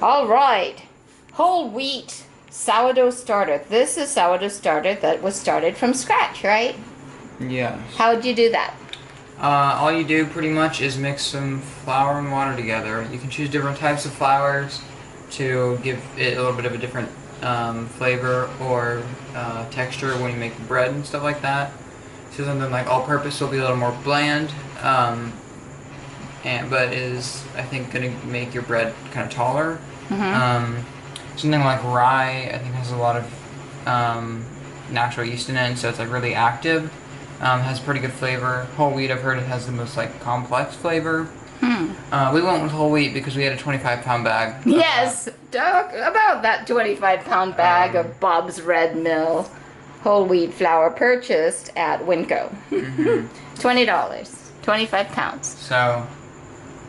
All right. Whole wheat sourdough starter. This is sourdough starter that was started from scratch, right? Yes. How'd you do that? All you do pretty much is mix some flour and water together. You can choose different types of flours to give it a little bit of a different flavor or texture when you make the bread and stuff like that. So something like all-purpose will be a little more bland, but is I think going to make your bread kind of taller. Something like rye I think has a lot of natural yeast in it, and so it's like really active. Has pretty good flavor. Whole wheat, I've heard it has the most like complex flavor. We went with whole wheat because we had a 25-pound bag. Yes, talk about that 25-pound bag of Bob's Red Mill whole wheat flour purchased at Winco. $20, 25 pounds. So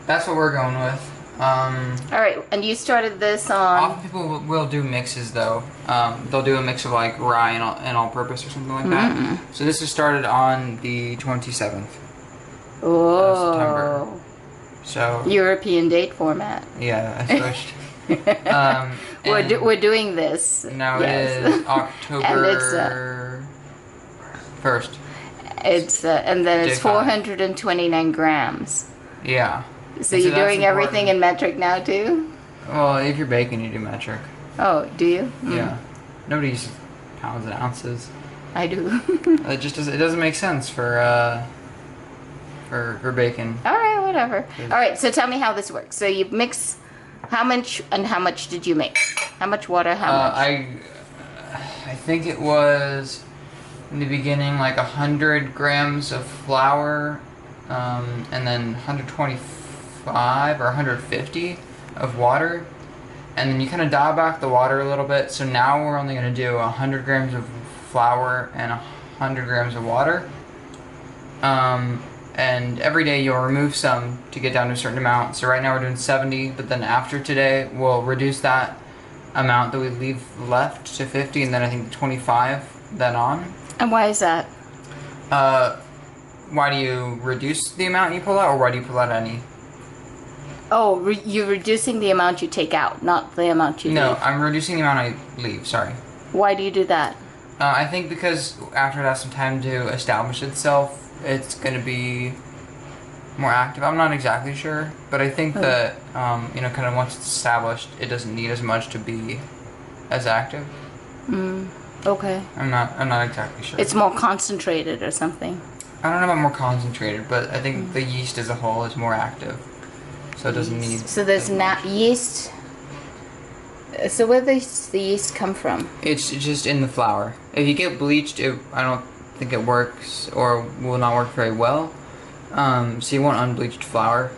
that's what we're going with. All right, and you started this on... Often people will do mixes though. They'll do a mix of like rye and all-purpose or something like that. So this is started on the 27th of September. So European date format. Yeah, I switched. We're doing this. Now it is October 1st. It's and then it's Day 5. 429 grams. Yeah. So you're doing everything in metric now too? Well, if you're baking, you do metric. Oh, do you? Yeah. Nobody uses pounds and ounces. I do. It just doesn't make sense for bacon. All right, whatever. All right, so tell me how this works. So you mix how much and how much did you make? How much water? How much? I think it was in the beginning like 100 grams of flour, and then 125 or 150 of water, and then you kind of dial back the water a little bit. So now we're only going to do 100 grams of flour and 100 grams of water. And every day you'll remove some to get down to a certain amount. So right now we're doing 70, but then after today we'll reduce that amount that we leave left to 50, and then I think 25 then on. And why is that? Why do you reduce the amount you pull out, or why do you pull out any? Oh, you're reducing the amount you take out, not the amount you leave. No, I'm reducing the amount I leave, sorry. Why do you do that? I think because after it has some time to establish itself, it's going to be more active. I'm not exactly sure, but I think that, kind of once it's established, it doesn't need as much to be as active. Okay. I'm not exactly sure. It's more concentrated or something. I don't know about more concentrated, but I think the yeast as a whole is more active, so it doesn't need. So there's yeast. So where does the yeast come from? It's just in the flour. If you get bleached, I don't think it works or will not work very well. So you want unbleached flour,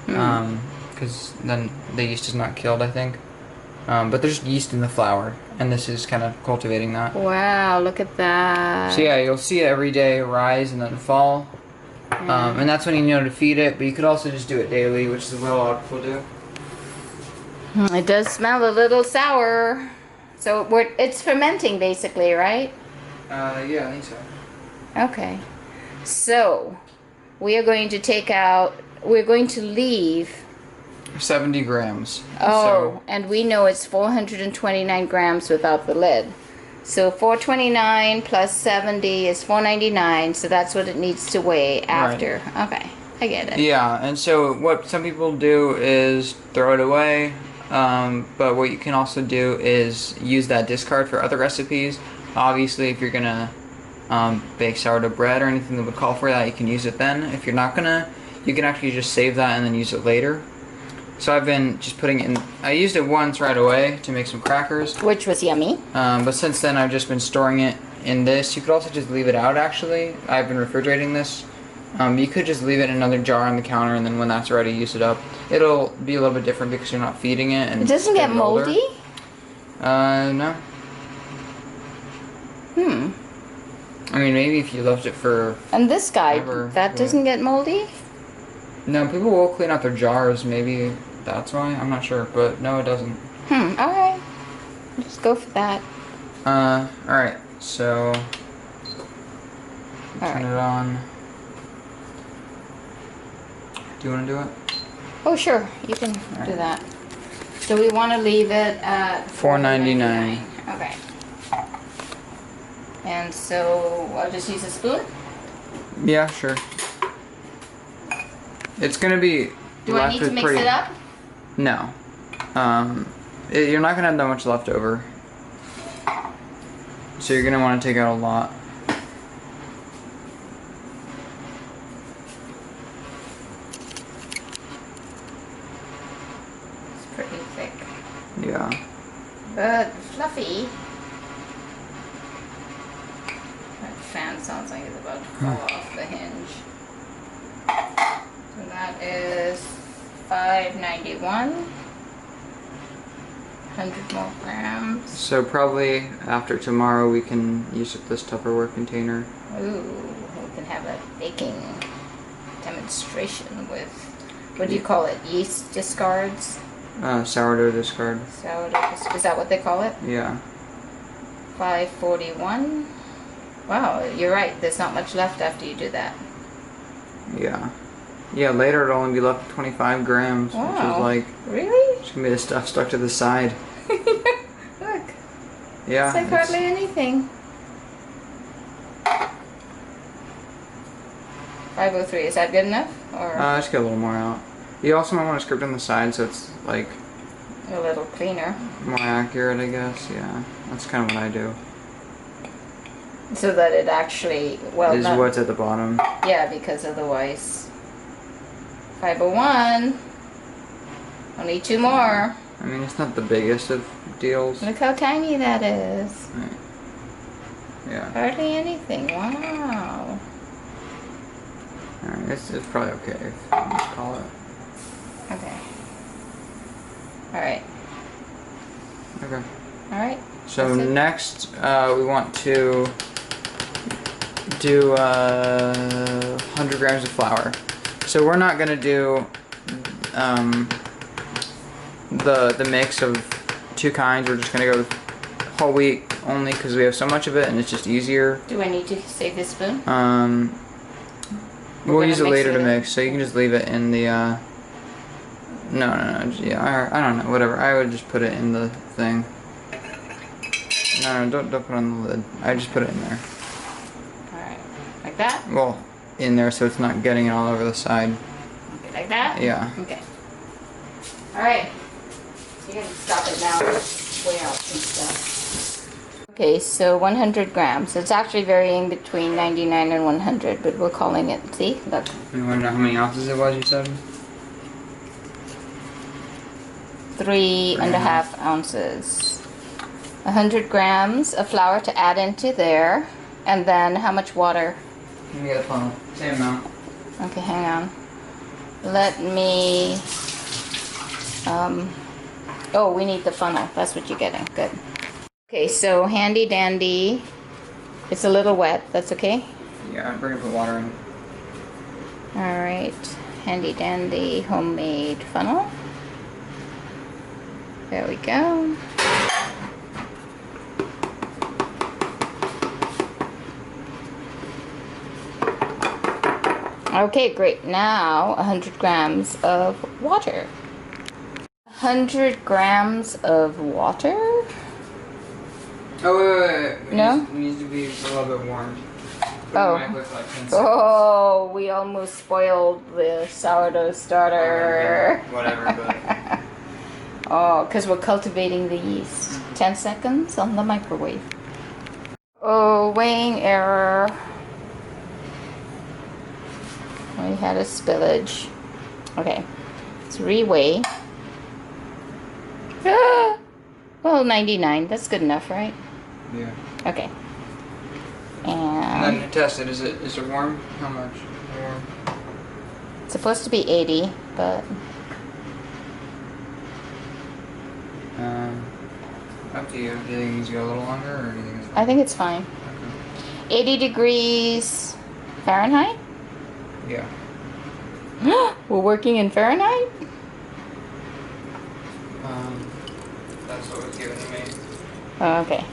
because then the yeast is not killed, I think. But there's yeast in the flour, and this is kind of cultivating that. Wow, look at that. So yeah, you'll see it every day rise and then fall. And that's when you know to feed it, but you could also just do it daily, which is what a lot of people do. It does smell a little sour. So it's fermenting basically, right? Yeah, I think so. Okay. So we are going to we're going to leave 70 grams. And we know it's 429 grams without the lid. So 429 plus 70 is 499, so that's what it needs to weigh after. Right. Okay, I get it. Yeah, and so what some people do is throw it away, but what you can also do is use that discard for other recipes. Obviously, if you're going to bake sourdough bread or anything that would call for that, you can use it then. If you're not going to, you can actually just save that and then use it later. So I've been just putting it in. I used it once right away to make some crackers, which was yummy. But since then I've just been storing it in this. You could also just leave it out, actually. I've been refrigerating this. You could just leave it in another jar on the counter, and then when that's ready, use it up. It'll be a little bit different because you're not feeding it. And it doesn't get moldy? No. I mean, maybe if you left it for... And this guy, doesn't get moldy? No, people will clean out their jars. Maybe that's why. I'm not sure, but no, it doesn't. Alright. Just go for that. Alright, so... Turn it on. Do you want to do it? Oh, sure. You can do that. So we want to leave it at $4.99. Okay. And so I'll just use a spoon? Yeah, sure. It's gonna be Do I need to mix it up? No. You're not gonna have that much left over. So you're gonna want to take out a lot. It's pretty thick. Yeah. But fluffy. That fan sounds like it's about to fall off the hinge. So that is $5.91. 100 more grams. So probably after tomorrow we can use this Tupperware container. Ooh, we can have a baking demonstration with, what do you call it? Yeast discards? Sourdough discard. Sourdough, is that what they call it? Yeah. $5.41. Wow, you're right. There's not much left after you do that. Yeah. Yeah, later it'll only be left with 25 grams, Wow. which is like... Really? It's gonna be the stuff stuck to the side. Look. Yeah. It's like hardly anything. 503, is that good enough? Or Just get a little more out. You also might want to script on the side so it's like... a little cleaner. more accurate, I guess. Yeah. That's kind of what I do. So that it actually, well, Is not, what's at the bottom. yeah, because otherwise... 501. Only 2 more. I mean, it's not the biggest of deals. Look how tiny that is. Right. Yeah. Hardly anything. Wow. Alright, it's probably okay if I just call it. Okay. Alright. Okay. Alright. So next, we want to do 100 grams of flour. So we're not gonna do the mix of 2 kinds. We're just gonna go with whole wheat only because we have so much of it and it's just easier. Do I need to save this spoon? We'll use it later to mix, so you can just leave it in the no, yeah, I don't know, whatever. I would just put it in the thing. No, don't put it on the lid. I just put it in there. Alright. Like that? Well, in there so it's not getting it all over the side. Okay, like that? Yeah. Okay. Alright. So you can stop it now. Weigh out some stuff. Okay, so 100 grams. It's actually varying between 99 and 100, but we're calling it, see? Look. You want to know how many ounces it was, you said? 3.5 ounces. 100 grams of flour to add into there. And then how much water? Let me get a funnel. Same amount. Okay, hang on. Let me... oh, we need the funnel. That's what you're getting. Good. Okay, so handy dandy. It's a little wet. That's okay? Yeah, I'm bringing the water in. Alright. Handy dandy homemade funnel. There we go. Okay, great. Now 100 grams of water. 100 grams of water? Oh, wait. No? It needs to be a little bit warm. Oh. Like 10 seconds. Oh, we almost spoiled the sourdough starter. Whatever, but... Oh, because we're cultivating the yeast. 10 seconds on the microwave. Oh, weighing error. We had a spillage. Okay, let's reweigh. Ah! Well, 99. That's good enough, right? Yeah. Okay. And And then test it. Is it warm? How much? Warm. it's supposed to be 80, but Up to you. Do you think it needs to go a little longer, or do you think it's I think it's fine. okay? 80 degrees Fahrenheit? Yeah. We're working in Fahrenheit? That's what was given to me. Oh, okay.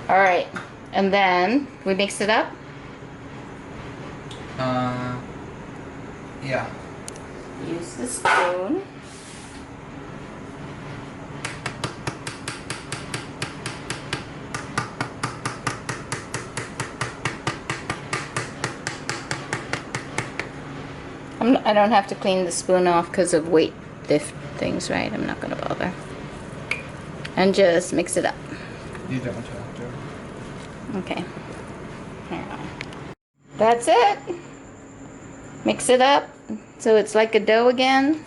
Alright. And then we mix it up? Yeah. Use the spoon. I don't have to clean the spoon off because of weight lift things, right? I'm not going to bother. And just mix it up. You don't have to. Okay. That's it. Mix it up so it's like a dough again.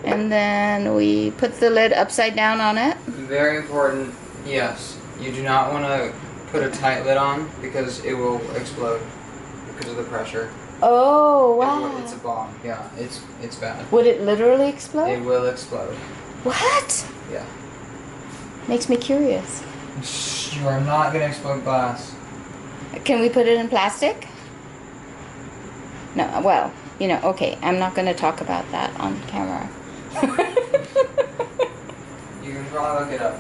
And then we put the lid upside down on it. Very important, yes. You do not want to put a tight lid on because it will explode because of the pressure. Oh, wow. It's a bomb. Yeah, it's bad. Would it literally explode? It will explode. What? Yeah. Makes me curious. You are not going to explode glass. Can we put it in plastic? No, well, you know, okay, I'm not going to talk about that on camera. You can probably look it up.